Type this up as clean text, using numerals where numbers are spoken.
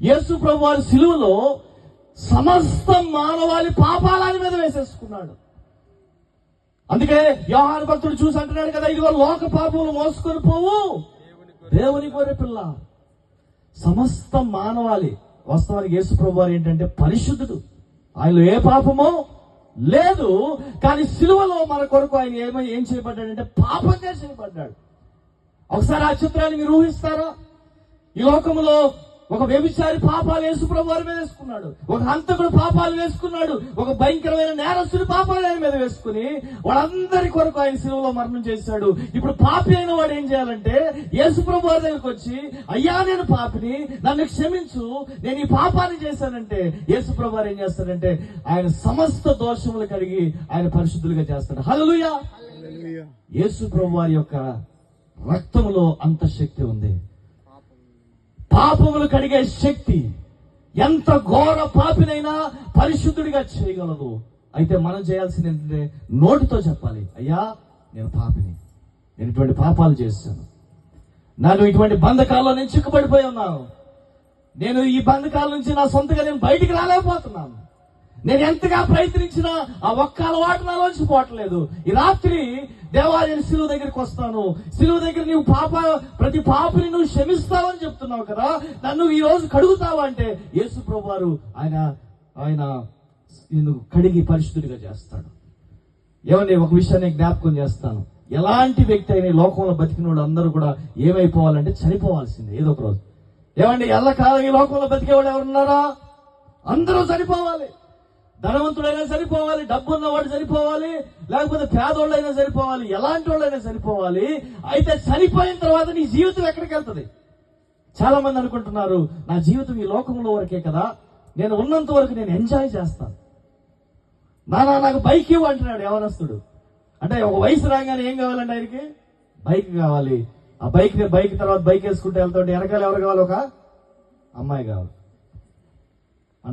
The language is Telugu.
యేసు ప్రభు వారి సిలువలో సమస్త మానవాళి పాపాలని మీద వేసేసుకున్నాడు. అందుకే యోహాను భక్తుడు చూసి అంటున్నాడు కదా, ఇదిగో లోక పాపములు మోసుకొని పోవు దేవుని గొర్రె పిల్ల. సమస్త మానవాళి, వాస్తవానికి యేసు ప్రభు వారు ఏంటంటే పరిశుద్ధుడు, ఆయనలో ఏ పాపమో లేదు. కానీ సిలువలో మన కొరకు ఆయన ఏం చేయబడ్డాడంటే పాపంగా చేయబడ్డాడు. ఒకసారి ఆ చిత్రాన్ని మీరు ఊహిస్తారా? ఈ లోకంలో ఒక వ్యభిచారి పాపాలు యేసు ప్రభు వారి మీద వేసుకున్నాడు, ఒక హంతకుడు పాపాలు వేసుకున్నాడు, ఒక భయంకరమైన నేరస్తుడు పాపాలు ఆయన మీద వేసుకుని వాళ్ళందరి కొరకు ఆయన సిలువలో మరణం చేశాడు. ఇప్పుడు పాపి అయిన వాడు ఏం చేయాలంటే యేసు ప్రభు వారి దగ్గరికి వచ్చి, అయ్యా నేను పాపిని, నన్ను క్షమించు, నేను ఈ పాపాన్ని చేశానంటే యేసు ప్రభు వారు ఏం చేస్తాడంటే ఆయన సమస్త దోషములు కడిగి ఆయన పరిశుద్ధులుగా చేస్తాడు. హల్లెలూయా. యేసు ప్రభు వారి యొక్క రక్తములో అంత శక్తి ఉంది. పాపములు కడిగే శక్తి ఎంత ఘోర పాపినైనా పరిశుద్ధుడిగా చేయగలదు. అయితే మనం చేయాల్సింది ఏంటంటే నోటితో చెప్పాలి, అయ్యా నేను పాపిని, నేను ఇటువంటి పాపాలు చేశాను, నన్ను ఇటువంటి బంధకాల్లో నేను చిక్కుపడిపోయి ఉన్నాను, నేను ఈ బంధకాల నుంచి నా సొంతగా నేను బయటికి రాలేకపోతున్నాను, నేను ఎంతగా ప్రయత్నించినా ఆ ఒక్క అలవాటు నాలోంచి పోవట్లేదు. ఈ రాత్రి దేవా నేను సిలువ దగ్గరికి వస్తాను, సిలువ దగ్గర నీవు ప్రతి పాపిని నువ్వు క్షమిస్తావని చెప్తున్నావు కదా, నన్ను ఈ రోజు కడుగుతావా అంటే యేసు ప్రభు వారు ఆయన నిన్ను కడిగి పరిశుద్ధుడిగా చేస్తాడు. ఏమని ఒక విషయాన్ని జ్ఞాపకం చేస్తాను, ఎలాంటి వ్యక్తి అయినా లోకంలో బతికిన వాళ్ళు అందరూ కూడా ఏమైపోవాలంటే చనిపోవాల్సిందే ఏదో ఒక రోజు. ఏమండి ఎల్లకాలం ఈ లోకంలో బతికేవాడు ఎవరున్నారా? అందరూ చనిపోవాలి. ధనవంతుడైనా సరిపోవాలి, డబ్బు ఉన్నవాడు సరిపోవాలి, లేకపోతే పేదోళ్ళైనా సరిపోవాలి, ఎలాంటి వాళ్ళైనా సరిపోవాలి. అయితే చనిపోయిన తర్వాత నీ జీవితం ఎక్కడికి వెళ్తుంది? చాలా మంది అనుకుంటున్నారు నా జీవితం ఈ లోకంలో వరకే కదా, నేను ఉన్నంత వరకు నేను ఎంజాయ్ చేస్తాను, నాకు బైక్ ఇవ్వు అంటున్నాడు యవనస్తుడు. అంటే ఒక వయసు రాగానే ఏం కావాలండి ఆయనకి? బైక్ కావాలి. ఆ బైక్ తర్వాత బైక్ వేసుకుంటే వెళ్తుంటే వెనకాల ఎవరు కావాలి? ఒక అమ్మాయి కావాలి.